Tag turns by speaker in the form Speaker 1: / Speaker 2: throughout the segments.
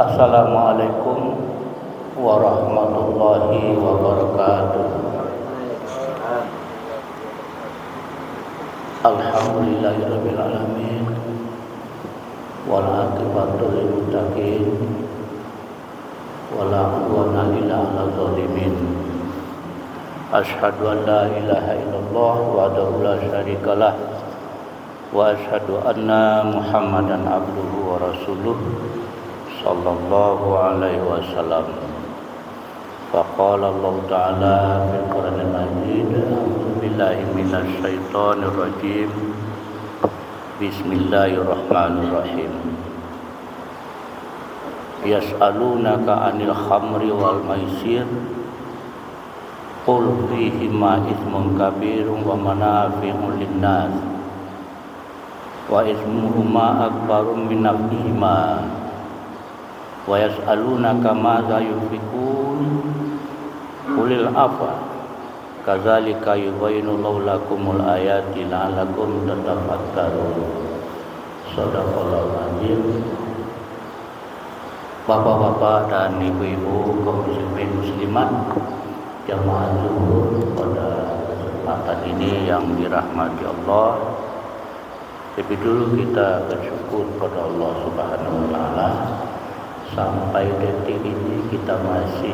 Speaker 1: Assalamualaikum warahmatullahi wabarakatuh. Alhamdulillahirabbil alamin wal aqibatu lil muttaqin wala udwana illa 'alal zalimin. Asyhadu an la ilaha illallah wahdahu la syarikalah wa asyhadu anna Muhammadan abduhu wa rasuluh sallallahu alaihi wasallam. Faqala Allah Ta'ala fil Qur'anil Majid, a'udzu billahi minasy syaithanir rajim. Bismillahirrahmanirrahim. Yas'alunaka 'anil khamri wal maisir qul fihima itsmun kabirun wa manafi'un lin-nas wa ismuhuma akbarum min naf'ihima wa yas'alunaka madza yunfiqun qulil afwa kadzalika yubayyinu Allahu lakumul ayati la'allakum tatafakkarun. Shadaqallahul azim. Bapak-bapak dan ibu-ibu kaum muslimin muslimat jamaah zuhur pada kesempatan ini yang dirahmati Allah. Lebih dulu kita bersyukur pada Allah Subhanahu wa taala sampai detik ini kita masih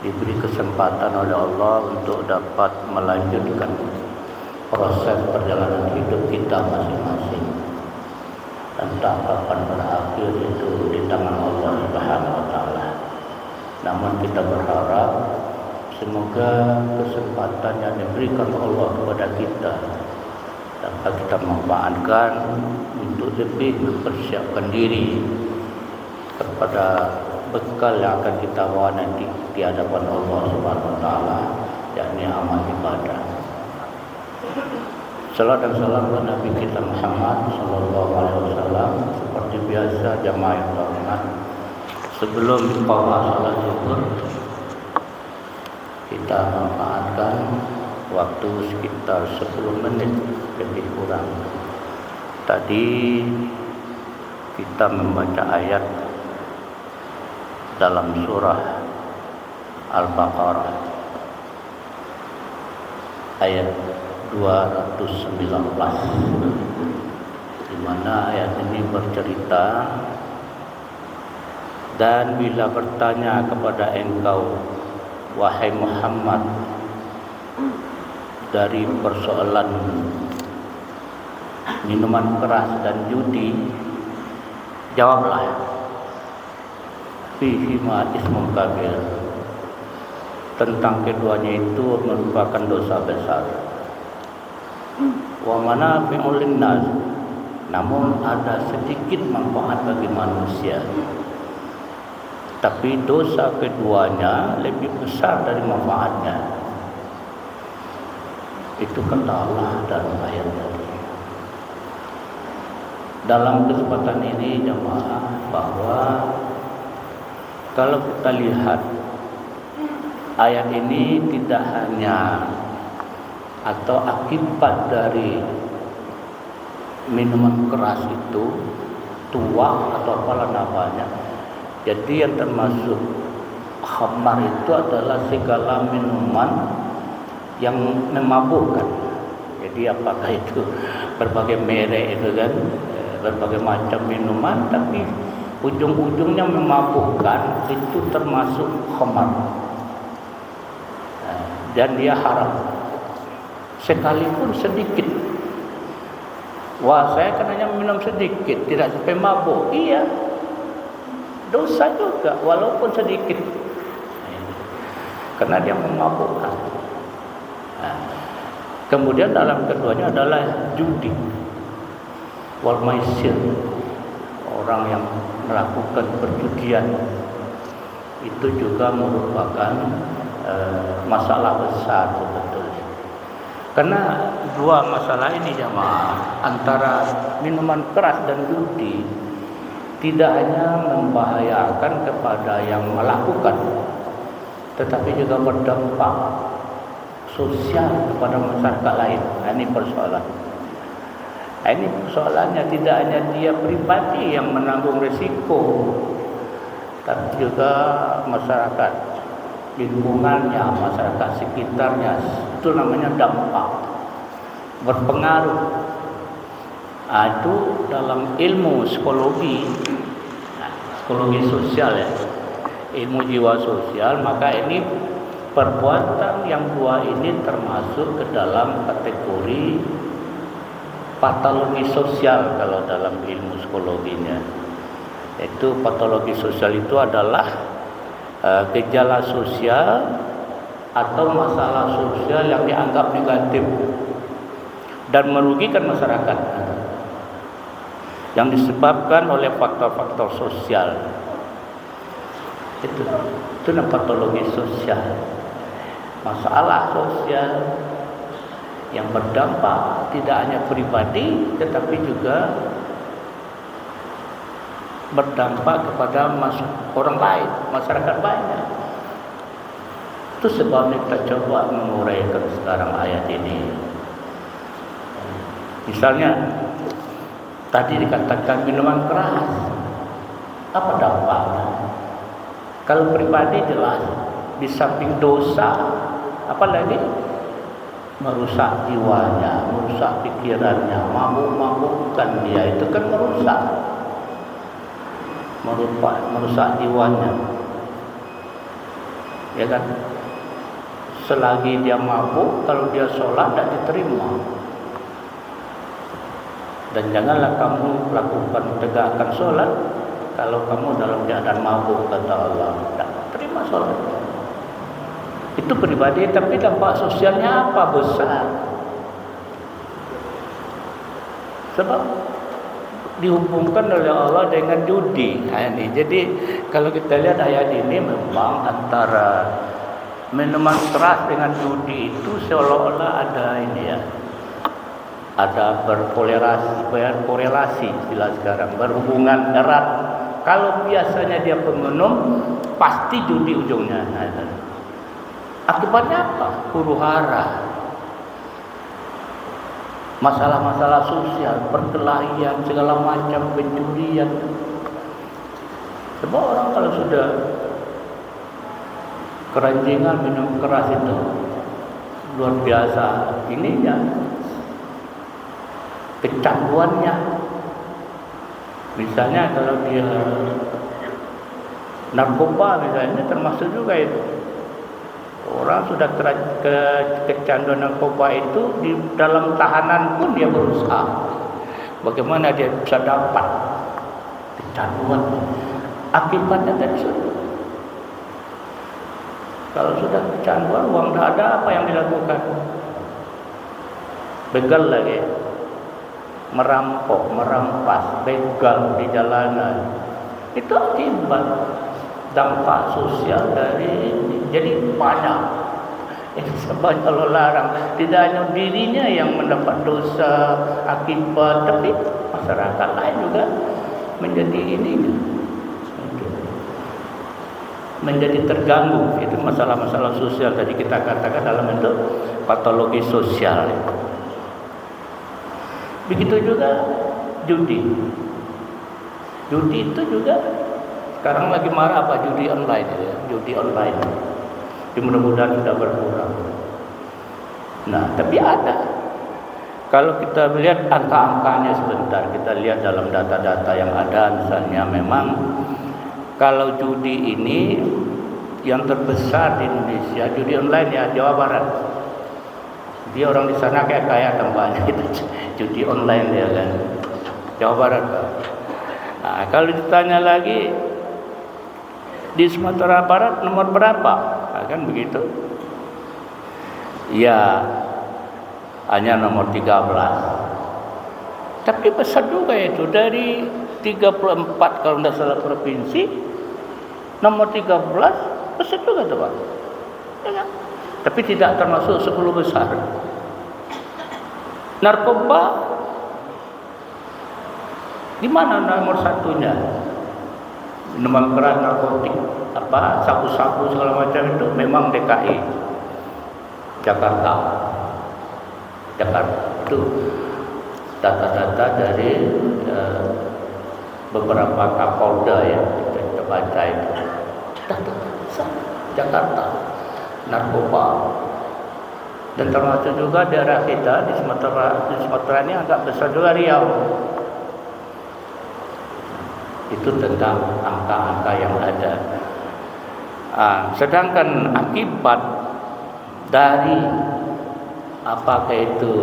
Speaker 1: diberi kesempatan oleh Allah untuk dapat melanjutkan proses perjalanan hidup kita masing-masing. Entah kapan berakhir itu di tangan Allah Subhanahu wa taala. Namun kita berharap semoga kesempatan yang diberikan Allah kepada kita dapat kita manfaatkan untuk lebih mempersiapkan diri kepada bekal yang akan kita bawa nanti di hadapan Allah Subhanahu wa taala, yakni amal ibadah. Salam dan salam kepada Nabi kita Muhammad sallallahu alaihi wasallam. Seperti biasa jamaah yang terhormat, sebelum qada salat zuhur kita manfaatkan waktu sekitar 10 menit lebih kurang. Tadi kita membaca ayat dalam surah Al-Baqarah ayat 219, di mana ayat ini bercerita, dan bila bertanya kepada engkau wahai Muhammad dari persoalan minuman keras dan judi, jawablah fihima ismun kabir, tentang keduanya itu merupakan dosa besar, wa manafi'un lin-nas, namun ada sedikit manfaat bagi manusia. Tapi dosa keduanya lebih besar dari manfaatnya. Itu kata Allah dalam ayat tadi. Dalam kesempatan ini jemaah, bahwa kalau kita lihat ayat ini tidak hanya atau akibat dari minuman keras itu, tuak atau apalah namanya. Jadi yang termasuk khamar itu adalah segala minuman yang memabukkan. Jadi apakah itu berbagai merek itu kan, berbagai macam minuman, tapi ujung-ujungnya memabukkan, itu termasuk khamar. Dan dia haram. Sekalipun sedikit. Wah, saya kan hanya minum sedikit, tidak sampai mabuk. Iya, dosa juga walaupun sedikit, karena dia memabukkan. Kemudian dalam keduanya adalah judi wal maisir, orang yang melakukan perjudian, itu juga merupakan masalah besar sebetulnya. Karena dua masalah ini jemaah, antara minuman keras dan judi, tidak hanya membahayakan kepada yang melakukan, tetapi juga berdampak sosial kepada masyarakat lain. Ini persoalan. Ini persoalannya tidak hanya dia pribadi yang menanggung risiko, tapi juga masyarakat lingkungannya, masyarakat sekitarnya, itu namanya dampak, berpengaruh. Itu dalam ilmu psikologi, psikologi sosial ya, ilmu jiwa sosial, maka ini perbuatan yang dua ini termasuk ke dalam kategori patologi sosial kalau dalam ilmu psikologinya. Itu patologi sosial itu adalah gejala sosial atau masalah sosial yang dianggap negatif dan merugikan masyarakat, yang disebabkan oleh faktor-faktor sosial. Itu patologi sosial, masalah sosial yang berdampak tidak hanya pribadi tetapi juga berdampak kepada orang lain, masyarakat banyak. Itu sebabnya kita coba menguraikan sekarang ayat ini. Misalnya tadi dikatakan minuman keras, apa dampaknya? Kalau pribadi jelas, di samping dosa, apalagi merusak jiwanya, merusak pikirannya, mabuk-mabukkan dia, itu kan merusak jiwanya, ya kan? Selagi dia mabuk, kalau dia sholat tidak diterima. Dan janganlah kamu lakukan tegakkan sholat kalau kamu dalam keadaan mabuk, kata Allah. Tidak terima sholat. Itu pribadi, tapi dampak sosialnya apa? Besar. Sebab dihubungkan oleh Allah dengan judi. Ini. Jadi kalau kita lihat ayat ini memang antara minuman keras dengan judi itu seolah-olah ada ini ya. Ada berkorelasi istilah sekarang, berhubungan erat. Kalau biasanya dia peminum, pasti judi ujungnya. Akibatnya apa? Huru-hara, masalah-masalah sosial, perkelahian, segala macam pencurian. Sebab orang kalau sudah keranjingan minum keras itu luar biasa ininya, kecanduannya. Misalnya kalau dia narkoba misalnya, termasuk juga itu. Orang sudah kecanduan narkoba itu di dalam tahanan pun dia berusaha bagaimana dia bisa dapat kecanduan. Akibatnya tadi kalau sudah kecanduan, uang tidak ada, apa yang dilakukan? Begal lagi, merampok, merampas, begal di jalanan. Itu akibat dampak sosial dari ini. Jadi banyak. Sebab Allah larang, tidak hanya dirinya yang mendapat dosa akibat, tapi masyarakat lain juga menjadi ini, menjadi terganggu. Itu masalah-masalah sosial tadi kita katakan dalam bentuk patologi sosial. Begitu juga judi. Judi itu juga sekarang lagi marah apa? Judi online ya. Judi online. Mudah-mudahan sudah berkurang. Nah, tapi ada. Kalau kita melihat angka-angkanya sebentar, kita lihat dalam data-data yang ada, misalnya memang kalau judi ini yang terbesar di Indonesia, judi online ya, Jawa Barat. Dia orang di sana kayak kaya tambahnya itu judi online ya kan, Jawa Barat. Nah, kalau ditanya lagi di Sumatera Barat nomor berapa? Nah, kan begitu. Ya, hanya nomor 13. Tapi besar juga itu, dari 34 kalau tidak salah provinsi, nomor 13 besar juga tuh Pak. Ya kan? Tapi tidak termasuk 10 besar. Narkoba di mana nomor satunya? Minuman keras, narkotik, apa sabu-sabu segala macam itu memang DKI, Jakarta itu data-data dari beberapa Kapolda ya, kita baca itu. Jakarta, narkoba. Dan termasuk juga daerah kita di Sumatera ini agak besar juga Riau. Itu tentang angka-angka yang ada. Sedangkan akibat dari apakah itu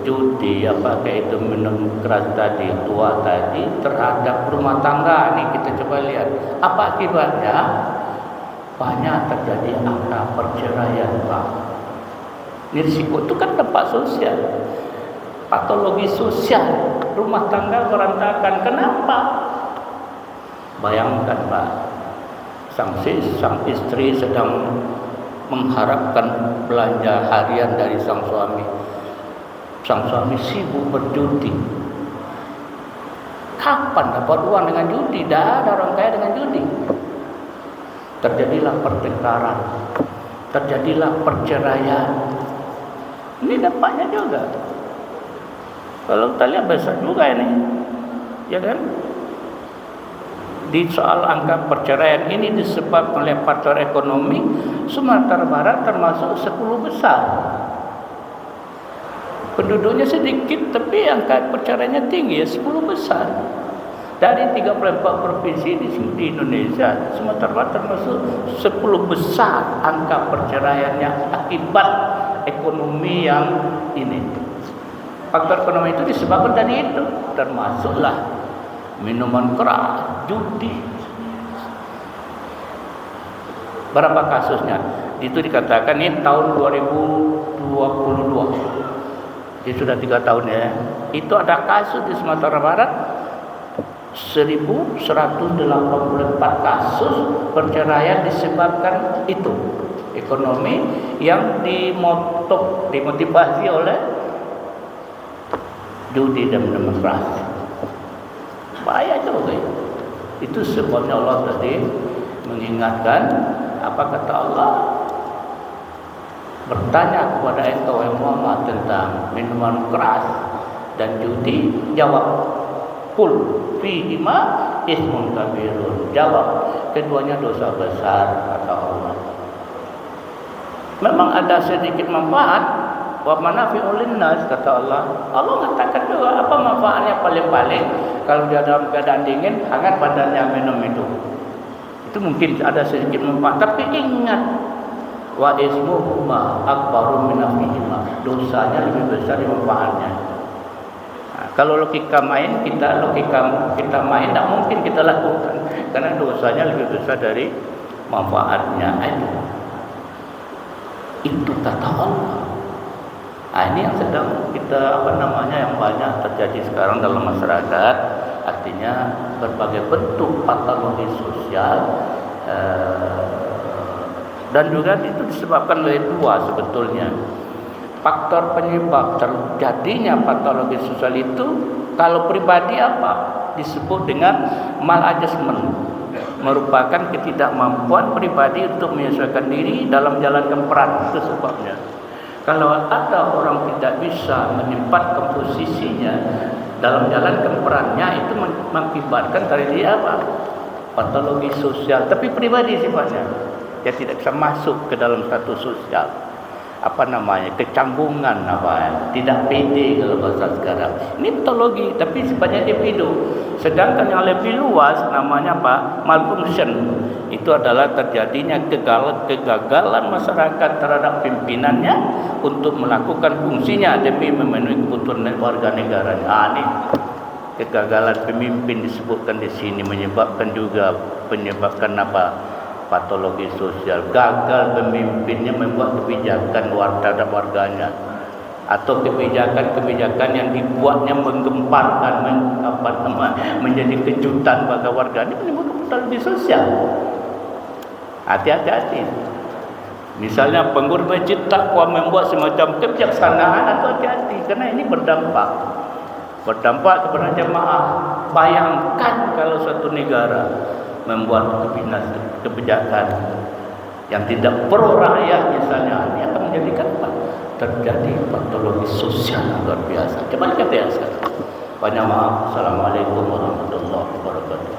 Speaker 1: judi, apakah itu minum keras tadi, tua tadi terhadap rumah tangga ini kita coba lihat. Apa akibatnya? Banyak terjadi angka perceraian, Pak. Ini risiko itu kan dampak sosial, patologi sosial, rumah tangga berantakan. Kenapa? Bayangkan, Pak, sang istri sedang mengharapkan belanja harian dari sang suami. Sang suami sibuk berjudi. Kapan dapat uang dengan judi? Tidak ada orang kaya dengan judi. Terjadilah pertengkaran, terjadilah perceraian. Ini dampaknya juga. Kalau kita lihat besar juga ini, ya kan? Di soal angka perceraian ini disebabkan oleh faktor ekonomi. Sumatera Barat termasuk 10 besar. Penduduknya sedikit tapi angka perceraiannya tinggi, ya 10 besar. Dari 34 provinsi di Indonesia, Sumatera Barat termasuk 10 besar angka perceraiannya akibat ekonomi yang ini. Faktor ekonomi itu disebabkan dari itu, termasuklah minuman keras, judi. Berapa kasusnya? Itu dikatakan ini tahun 2022. Jadi sudah 3 tahun ya. Itu ada kasus di Sumatera Barat 1184 kasus perceraian disebabkan itu ekonomi yang dimotivasi oleh judi dan minuman keras. Bahaya juga itu. Sebabnya Allah tadi mengingatkan, apa kata Allah? Bertanya kepada engkau yang Muhammad tentang minuman keras dan judi, jawab, qul fihima ismun kabirun. Jawab, keduanya dosa besar, kata Allah. Memang ada sedikit manfaat, wa manafi'ul linnas, kata Allah. Allah mengatakan juga apa manfaatnya paling-paling kalau dia dalam keadaan dingin, hangat badannya minum itu. Itu mungkin ada sedikit manfaat, tapi ingat, wa ismuhuma akbaru min nafihima. Dosanya lebih besar dari manfaatnya. Kalau logika kita main tidak mungkin kita lakukan karena dosanya lebih besar dari manfaatnya. Itu kata Allah. Ini yang sedang kita yang banyak terjadi sekarang dalam masyarakat. Artinya berbagai bentuk patologi sosial, dan juga itu disebabkan oleh dua sebetulnya. Faktor penyebab terjadinya patologi sosial itu kalau pribadi disebut dengan maladjustment, merupakan ketidakmampuan pribadi untuk menyesuaikan diri dalam menjalankan peran. Itu sebabnya. Kalau ada orang tidak bisa menempatkan posisinya dalam menjalankan perannya, itu mengakibatkan dari dia patologi sosial, tapi pribadi sifatnya. Dia tidak bisa masuk ke dalam status sosial. Kecanggungan, tidak pede kalau bahasa sekarang. Ini patologi, tapi sifatnya individu. Sedangkan yang lebih luas namanya malfunction. Itu adalah terjadinya kegagalan masyarakat terhadap pimpinannya untuk melakukan fungsinya demi memenuhi kebutuhan warga negaranya. Ini kegagalan pemimpin disebutkan di sini menyebabkan patologi sosial. Gagal pemimpinnya membuat kebijakan terhadap warganya, atau kebijakan yang dibuatnya menggemparkan, menjadi kejutan bagi warga. Ini menimbulkan patologi sosial. Hati-hati. Misalnya pengurus masjid takwa membuat semacam kebijaksanaan, atau hati-hati karena ini berdampak kepada jemaah. Bayangkan kalau suatu negara membuat kebijakan yang tidak pro rakyat misalnya, ini akan menjadikan terjadi patologi sosial luar biasa. Coba kita lihat sekarang. Banyak maaf. Assalamualaikum warahmatullahi wabarakatuh.